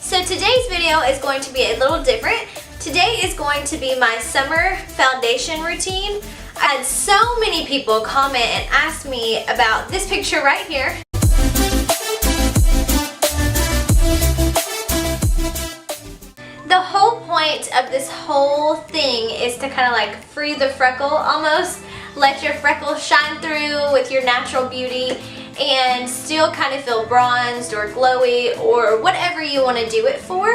So today's video is going to be a little different. Today is going to be my summer foundation routine. I had so many people comment and ask me about this picture right here. The whole point of this whole thing is to kind of like free the freckle almost. Let your freckles shine through with your natural beauty and still kind of feel bronzed or glowy or whatever you want to do it for.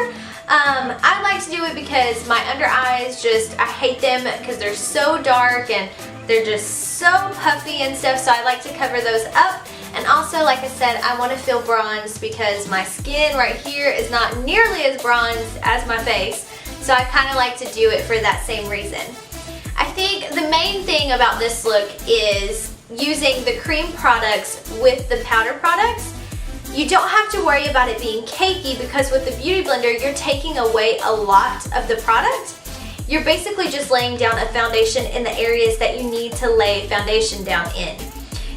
I like to do it because my under eyes I hate them because they're so dark and they're just so puffy and stuff, so I like to cover those up. And also, like I said, I want to feel bronzed because my skin right here is not nearly as bronzed as my face, so I kind of like to do it for that same reason. I think the main thing about this look is using the cream products with the powder products. You don't have to worry about it being cakey because with the Beauty Blender, you're taking away a lot of the product. You're basically just laying down a foundation in the areas that you need to lay foundation down in.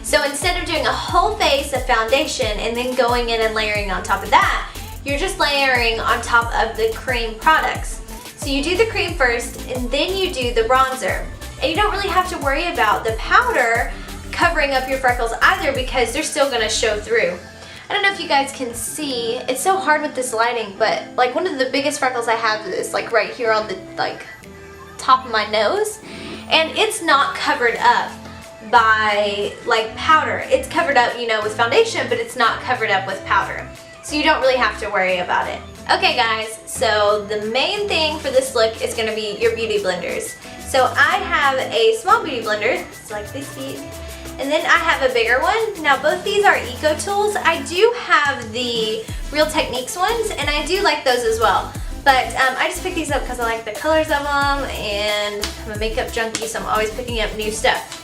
So instead of doing a whole face of foundation and then going in and layering on top of that, you're just layering on top of the cream products. So you do the cream first and then you do the bronzer. And you don't really have to worry about the powder covering up your freckles either because they're still going to show through. I don't know if you guys can see, it's so hard with this lighting, but like one of the biggest freckles I have is like right here on the top of my nose, and it's not covered up by like powder. It's covered up, you know, with foundation, but it's not covered up with powder. So you don't really have to worry about it. Okay guys, so the main thing for this look is going to be your beauty blenders. So I have a small beauty blender, it's like this big, and then I have a bigger one. Now both these are Eco Tools. I do have the Real Techniques ones, and I do like those as well. But I just picked these up because I like the colors of them, and I'm a makeup junkie, so I'm always picking up new stuff.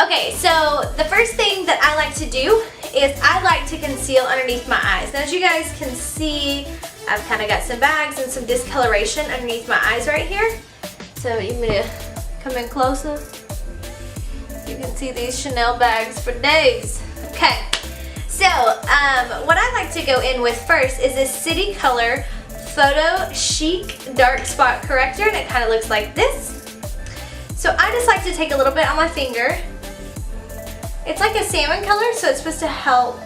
Okay, so the first thing that I like to do is I like to conceal underneath my eyes. Now as you guys can see, I've kind of got some bags and some discoloration underneath my eyes right here. So you want me to come in closer? You can see these Chanel bags for days. Okay, so what I like to go in with first is this City Color Photo Chic Dark Spot Corrector, and it kind of looks like this. So I just like to take a little bit on my finger. It's like a salmon color, so it's supposed to help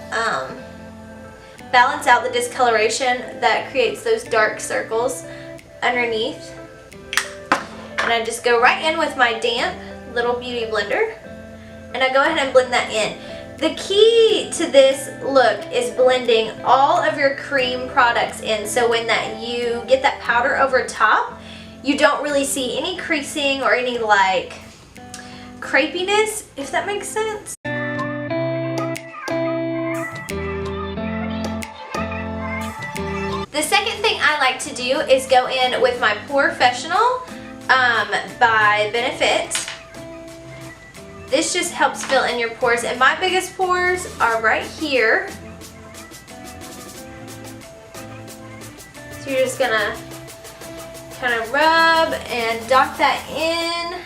balance out the discoloration that creates those dark circles underneath. And I just go right in with my damp little beauty blender, and I go ahead and blend that in. The key to this look is blending all of your cream products in, so when you get that powder over top, you don't really see any creasing or any like crepiness, if that makes sense. The second thing I like to do is go in with my Professional by Benefit. This just helps fill in your pores, and my biggest pores are right here. So you're just gonna kind of rub and dock that in.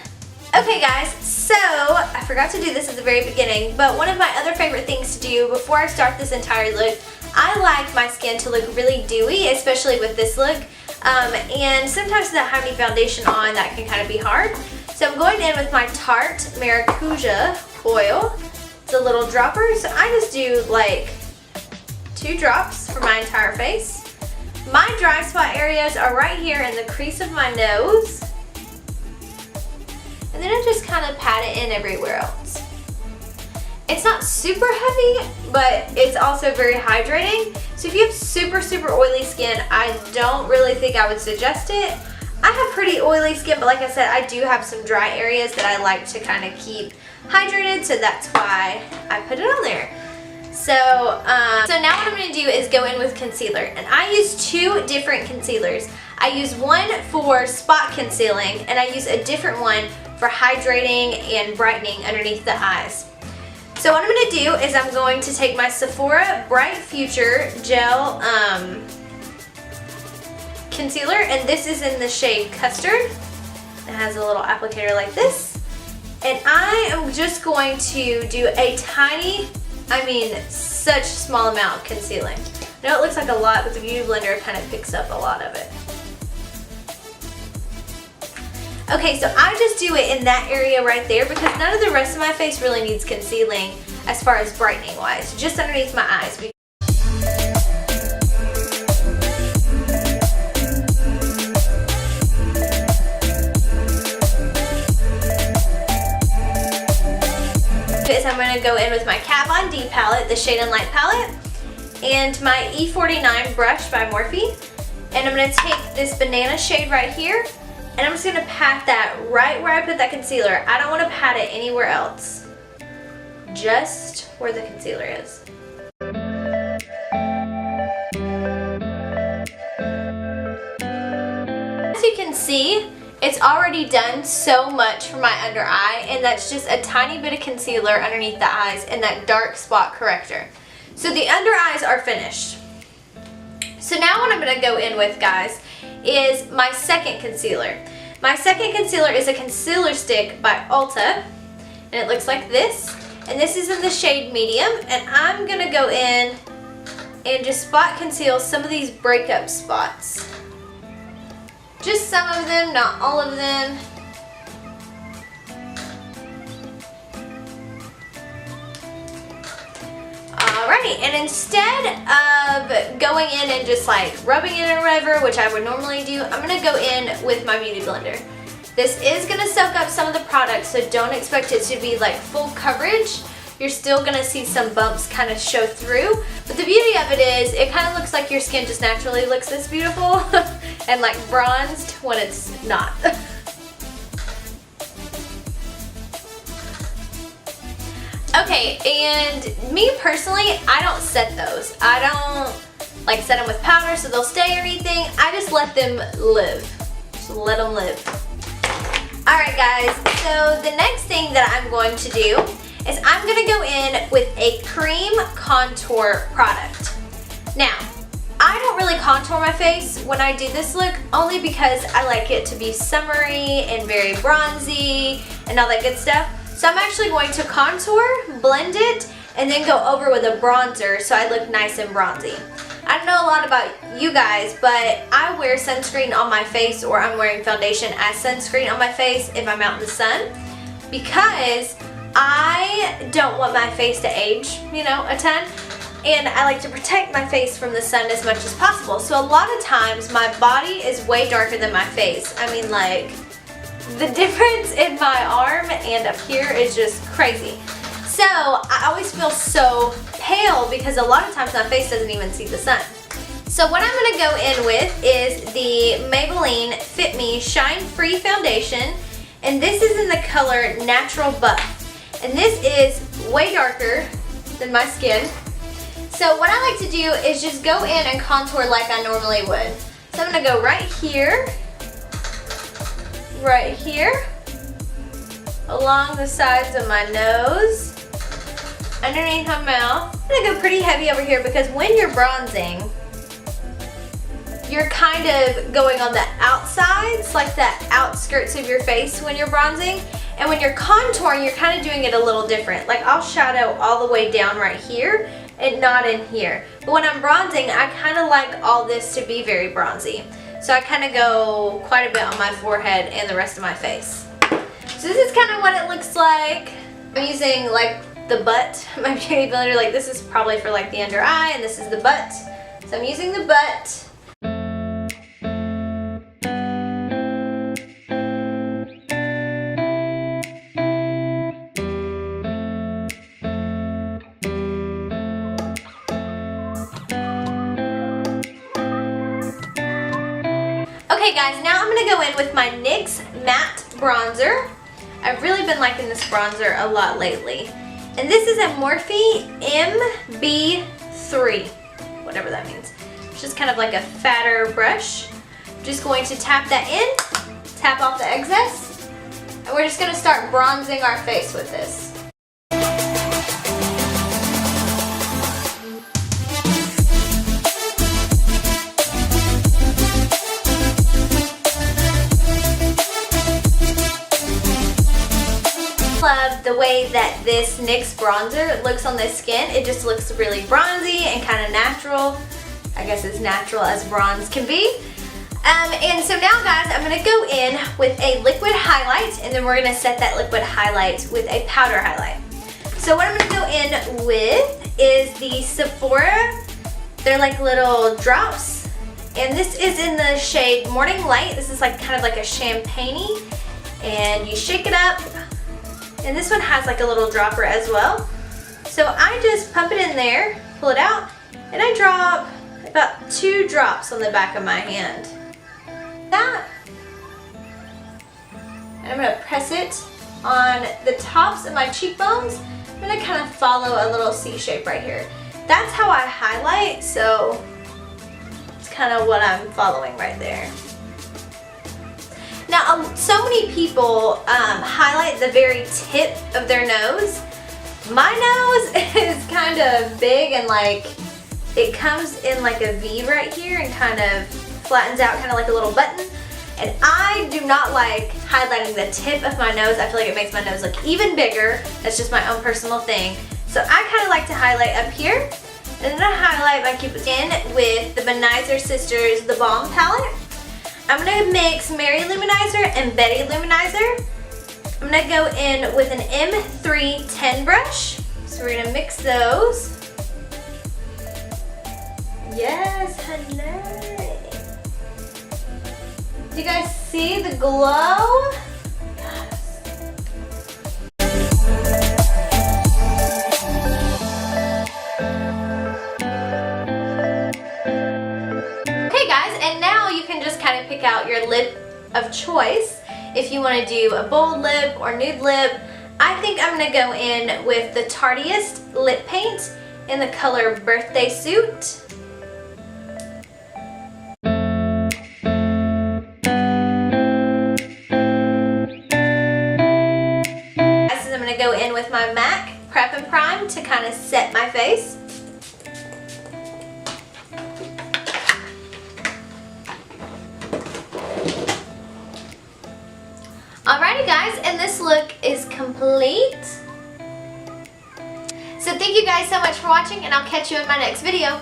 Okay guys, so I forgot to do this at the very beginning, but one of my other favorite things to do before I start this entire look, I like my skin to look really dewy, especially with this look. And sometimes without having any foundation on, that can kind of be hard. So I'm going in with my Tarte Maracuja oil. It's a little dropper, so I just do like 2 drops for my entire face. My dry spot areas are right here in the crease of my nose. And then I just kind of pat it in everywhere else. It's not super heavy, but it's also very hydrating. So if you have super oily skin, I don't really think I would suggest it. I have pretty oily skin, but like I said, I do have some dry areas that I like to kind of keep hydrated, so that's why I put it on there. So now what I'm going to do is go in with concealer, and I use 2 different concealers. I use one for spot concealing, and I use a different one for hydrating and brightening underneath the eyes. So what I'm going to do is I'm going to take my Sephora Bright Future Gel concealer, and this is in the shade Custard. It has a little applicator like this, and I am just going to do a tiny, I mean such small amount of concealing. I know it looks like a lot, but the Beauty Blender kind of picks up a lot of it. Okay, so I just do it in that area right there because none of the rest of my face really needs concealing as far as brightening wise, just underneath my eyes. I'm going to go in with my Kat Von D palette, the Shade and Light palette, and my E49 brush by Morphe. And I'm going to take this banana shade right here, and I'm just going to pat that right where I put that concealer. I don't want to pat it anywhere else, just where the concealer is. As you can see, it's already done so much for my under eye, and that's just a tiny bit of concealer underneath the eyes and that dark spot corrector. So the under eyes are finished. So now what I'm going to go in with, guys, is my second concealer. My second concealer is a concealer stick by Ulta, and it looks like this. And this is in the shade medium, and I'm going to go in and just spot conceal some of these breakup spots. Just some of them, not all of them. Alrighty, and instead of going in and just like rubbing it in or whatever, which I would normally do, I'm going to go in with my Beauty Blender. This is going to soak up some of the product, so don't expect it to be like full coverage. You're still going to see some bumps kind of show through, but the beauty of it is it kind of looks like your skin just naturally looks this beautiful and like bronzed when it's not. Okay, and me personally, I don't set those. I don't like set them with powder so they'll stay or anything. I just let them live. Just let them live. Alright guys, so the next thing that I'm going to do is I'm going to go in with a cream contour product. Now, I don't really contour my face when I do this look, only because I like it to be summery and very bronzy and all that good stuff. So I'm actually going to contour, blend it, and then go over with a bronzer so I look nice and bronzy. I don't know a lot about you guys, but I wear sunscreen on my face, or I'm wearing foundation as sunscreen on my face if I'm out in the sun, because I don't want my face to age, you know, a ton. And I like to protect my face from the sun as much as possible. So a lot of times my body is way darker than my face. I mean, like, the difference in my arm and up here is just crazy. So I always feel so pale because a lot of times my face doesn't even see the sun. So what I'm going to go in with is the Maybelline Fit Me Shine Free Foundation. And this is in the color Natural Buff. And this is way darker than my skin. So what I like to do is just go in and contour like I normally would. So I'm going to go right here, along the sides of my nose, underneath my mouth. I'm going to go pretty heavy over here because when you're bronzing, you're kind of going on the outsides, like the outskirts of your face when you're bronzing. And when you're contouring, you're kind of doing it a little different. Like I'll shadow all the way down right here and not in here. But when I'm bronzing, I kind of like all this to be very bronzy. So I kind of go quite a bit on my forehead and the rest of my face. So this is kind of what it looks like. I'm using like the butt, my Beauty Blender. Like this is probably for like the under eye, and this is the butt. So I'm using the butt. Okay guys, now I'm going to go in with my NYX Matte Bronzer. I've really been liking this bronzer a lot lately. And this is a Morphe MB3, whatever that means. It's just kind of like a fatter brush. I'm just going to tap that in, tap off the excess, and we're just going to start bronzing our face with this. Love the way that this NYX bronzer looks on this skin. It just looks really bronzy and kind of natural. I guess as natural as bronze can be. And so now guys, I'm gonna go in with a liquid highlight, and then we're gonna set that liquid highlight with a powder highlight. So what I'm gonna go in with is the Sephora. They're like little drops, and this is in the shade Morning Light. This is like kind of like a champagne-y, and you shake it up, and this one has like a little dropper as well. So I just pump it in there, pull it out, and I drop about 2 drops on the back of my hand. That. And I'm gonna press it on the tops of my cheekbones. I'm gonna kind of follow a little C shape right here. That's how I highlight, so it's kind of what I'm following right there. Now, so many people highlight the very tip of their nose. My nose is kind of big and like it comes in like a V right here and kind of flattens out kind of like a little button. And I do not like highlighting the tip of my nose. I feel like it makes my nose look even bigger. That's just my own personal thing. So I kind of like to highlight up here. And then I highlight my cupid's in with the Benizer Sisters The Balm palette. I'm going to mix Mary Luminizer and Betty Luminizer. I'm going to go in with an M310 brush. So we're going to mix those. Yes, hello. Do you guys see the glow? Yes. Okay guys, and now you can just kind of pick out your lip of choice. If you want to do a bold lip or nude lip, I think I'm going to go in with the Tardiest lip paint in the color Birthday Suit. Go in with my MAC Prep and Prime to kind of set my face. Alrighty guys, and this look is complete. So thank you guys so much for watching, and I'll catch you in my next video.